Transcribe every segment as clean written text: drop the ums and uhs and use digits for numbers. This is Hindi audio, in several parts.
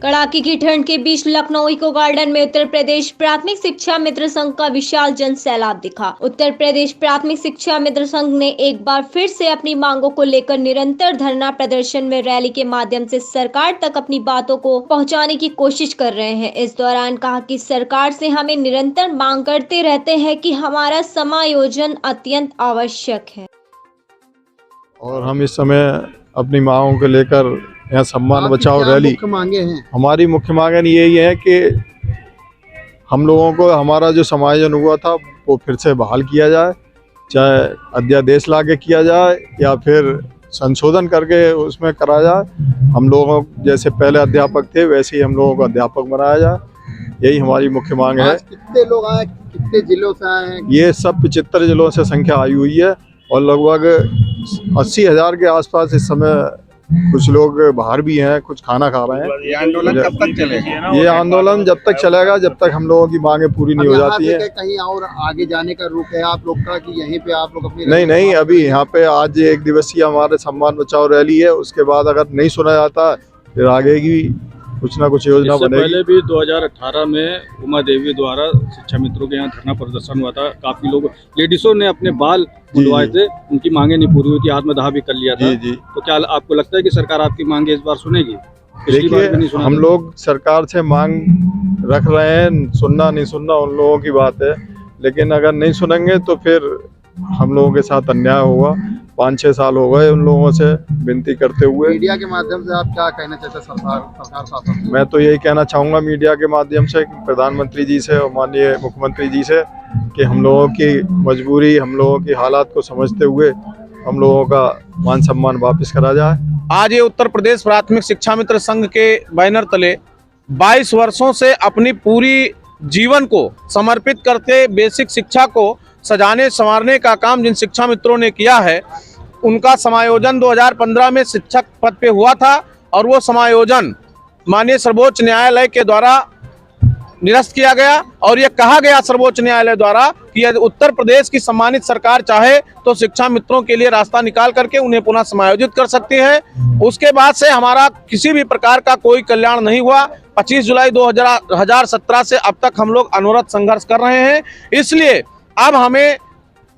कड़ाके की ठंड के बीच लखनऊ इको गार्डन में उत्तर प्रदेश प्राथमिक शिक्षा मित्र संघ का विशाल जन सैलाब दिखा। उत्तर प्रदेश प्राथमिक शिक्षा मित्र संघ ने एक बार फिर से अपनी मांगों को लेकर निरंतर धरना प्रदर्शन में रैली के माध्यम से सरकार तक अपनी बातों को पहुंचाने की कोशिश कर रहे हैं। इस दौरान कहा कि सरकार से हमें निरंतर मांग करते रहते हैं कि हमारा समायोजन अत्यंत आवश्यक है और हम इस समय अपनी मांगों को लेकर यहाँ सम्मान बचाओ रैली। मांगे हैं हमारी मुख्य मांगे यही है कि हम लोगों को हमारा जो समायोजन हुआ था वो फिर से बहाल किया जाए, चाहे अध्यादेश लाके किया जाए या फिर संशोधन करके उसमें करा जाए। हम लोगों जैसे पहले अध्यापक थे वैसे ही हम लोगों को अध्यापक बनाया जाए, यही हमारी मुख्य मांग है। कितने लोग आए, कितने जिलों से आए हैं? ये सब 75 जिलों से संख्या आई हुई है और लगभग 80,000 के आसपास इस समय कुछ लोग बाहर भी हैं, कुछ खाना खा रहे हैं। ये आंदोलन कब तक चलेगा? ये आंदोलन जब तक चलेगा जब तक हम लोगों की मांगे पूरी नहीं हो जाती है। कहीं और आगे जाने का रुख है आप लोग का कि यहीं पे आप लोग अपनी? नहीं, अभी यहाँ पे आज एक दिवसीय हमारे सम्मान बचाओ रैली है, उसके बाद अगर नहीं सुना जाता फिर आगे की कुछ ना कुछ योजना बनेगी। पहले भी 2018 में उमा देवी द्वारा शिक्षा मित्रों के यहाँ धरना प्रदर्शन हुआ था। काफी लोग लेडीजों ने अपने बाल मुंडवाए थे, उनकी मांगे नहीं पूरी हुई थी, आत्मदाह भी कर लिया था। जी। तो क्या आपको लगता है कि सरकार आपकी मांगे इस बार सुनेगी? देखिए, हम लोग सरकार से मांग रख रहे हैं, सुनना नहीं सुनना उन लोगों की बात है, लेकिन अगर नहीं सुनेंगे तो फिर हम लोगों के साथ अन्याय होगा। 5-6 साल हो गए उन लोगों से विनती करते हुए। मीडिया के माध्यम से आप क्या कहना चाहते हैं सरकार शासन? मैं तो यही कहना चाहूँगा मीडिया के माध्यम से, प्रधानमंत्री जी से और माननीय मुख्यमंत्री जी से, कि हम लोगों की मजबूरी, हम लोगों की हालात को समझते हुए हम लोगों का मान सम्मान वापस करा जाए। आज ये उत्तर प्रदेश प्राथमिक शिक्षा मित्र संघ के बैनर तले 22 वर्षों से अपनी पूरी जीवन को समर्पित करते बेसिक शिक्षा को सजाने संवारने का काम जिन शिक्षा मित्रों ने किया है, उनका समायोजन 2015 में शिक्षक पद पे हुआ था और वो समायोजन माननीय सर्वोच्च न्यायालय के द्वारा निरस्त किया गया और ये कहा गया सर्वोच्च न्यायालय द्वारा कि यदि उत्तर प्रदेश की सम्मानित सरकार चाहे तो शिक्षा मित्रों के लिए रास्ता निकाल करके उन्हें पुनः समायोजित कर सकती है। उसके बाद से हमारा किसी भी प्रकार का कोई कल्याण नहीं हुआ। 25 जुलाई 2017 से अब तक हम लोग अनवरत संघर्ष कर रहे हैं, इसलिए अब हमें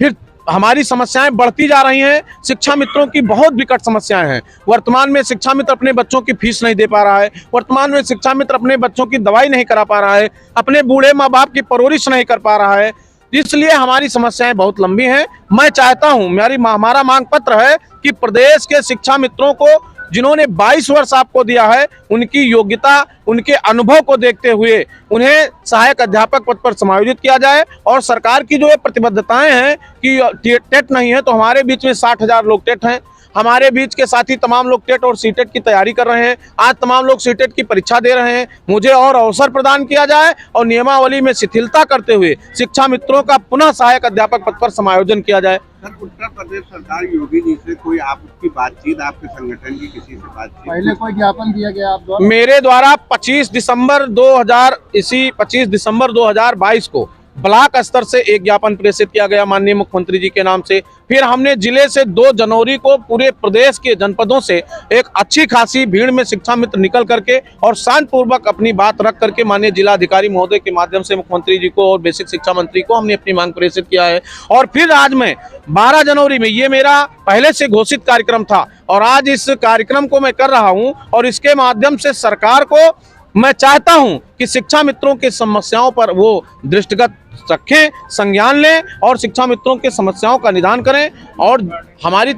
फिर हमारी समस्याएं बढ़ती जा रही हैं। शिक्षा मित्रों की बहुत विकट समस्याएं हैं। वर्तमान में शिक्षा मित्र अपने बच्चों की फीस नहीं दे पा रहा है, वर्तमान में शिक्षा मित्र अपने बच्चों की दवाई नहीं करा पा रहा है, अपने बूढ़े माँ बाप की परवरिश नहीं कर पा रहा है, इसलिए हमारी समस्याएं बहुत लंबी हैं। मैं चाहता हूं, हमारा मांग पत्र है कि प्रदेश के शिक्षा मित्रों को जिन्होंने 22 वर्ष आपको दिया है, उनकी योग्यता, उनके अनुभव को देखते हुए उन्हें सहायक अध्यापक पद पर समायोजित किया जाए। और सरकार की जो ये प्रतिबद्धताएं हैं कि टेट नहीं है, तो हमारे बीच में 60,000 लोग टेट हैं, हमारे बीच के साथी तमाम लोग टेट और सीटेट की तैयारी कर रहे हैं, आज तमाम लोग सीटेट की परीक्षा दे रहे हैं। मुझे और अवसर प्रदान किया जाए और नियमावली में शिथिलता करते हुए शिक्षा मित्रों का पुनः सहायक अध्यापक पद पर समायोजन किया जाए। सर, उत्तर प्रदेश सरकार योगी जी से कोई आपकी बातचीत, आपके संगठन की किसी से बातचीत? पहले कोई ज्ञापन दिया गया आप द्वारा? मेरे द्वारा 25 दिसंबर 2022 को ब्लॉक स्तर से एक ज्ञापन प्रेषित किया गया माननीय मुख्यमंत्री जी के नाम से। फिर हमने जिले से 2 जनवरी को पूरे प्रदेश के जनपदों से एक अच्छी खासी भीड़ में शिक्षा मित्र निकल करके और शांतिपूर्वक अपनी बात रख करके माननीय जिलाधिकारी महोदय के माध्यम से मुख्यमंत्री जी को और बेसिक शिक्षा मंत्री को हमने अपनी मांग प्रेषित किया है। और फिर आज मैं 12 जनवरी में, ये मेरा पहले से घोषित कार्यक्रम था और आज इस कार्यक्रम को मैं कर रहा हूँ और इसके माध्यम से सरकार को मैं चाहता हूं कि शिक्षा मित्रों की समस्याओं पर वो दृष्टिगत रखें, संज्ञान लें और शिक्षा मित्रों की समस्याओं का निदान करें। और हमारे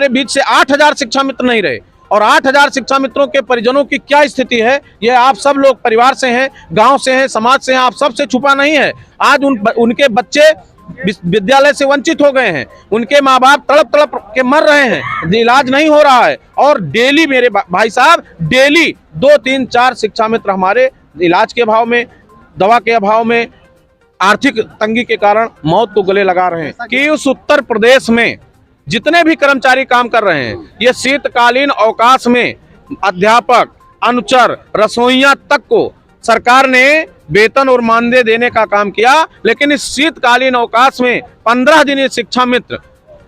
बीच से 8,000 शिक्षा मित्र नहीं रहे और 8,000 शिक्षा मित्रों के परिजनों की क्या स्थिति है, यह आप सब लोग परिवार से हैं, गांव से हैं, समाज से हैं, आप सबसे छुपा नहीं है। आज उनके बच्चे विद्यालय से वंचित हो गए हैं, उनके माँ बाप तड़प तड़प के मर रहे हैं, इलाज नहीं हो रहा है और डेली मेरे भाई साहब डेली 2, 3, 4 शिक्षा मित्र हमारे इलाज के अभाव में, दवा के अभाव में, आर्थिक तंगी के कारण मौत को गले लगा रहे हैं। कि उस उत्तर प्रदेश में जितने भी कर्मचारी काम कर रहे हैं, ये शीतकालीन अवकाश में अध्यापक, अनुचर, रसोइया तक को सरकार ने वेतन और मानदेय देने का काम किया, लेकिन इस शीतकालीन अवकाश में 15 दिन ये शिक्षा मित्र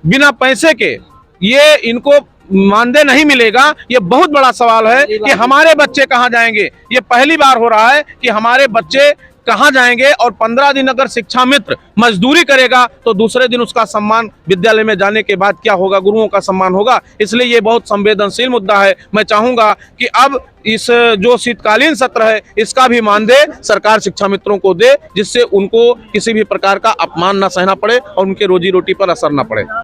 बिना पैसे के ये इनको मानदेय नहीं मिलेगा, ये बहुत बड़ा सवाल है कि हमारे बच्चे कहाँ जाएंगे। ये पहली बार हो रहा है कि हमारे बच्चे कहाँ जाएंगे। और 15 दिन अगर शिक्षा मित्र मजदूरी करेगा तो दूसरे दिन उसका सम्मान विद्यालय में जाने के बाद क्या होगा, गुरुओं का सम्मान होगा। इसलिए ये बहुत संवेदनशील मुद्दा है। मैं चाहूंगा कि अब इस जो शीतकालीन सत्र है इसका भी मानदेय सरकार शिक्षा मित्रों को दे, जिससे उनको किसी भी प्रकार का अपमान न सहना पड़े और उनके रोजी रोटी पर असर न पड़े।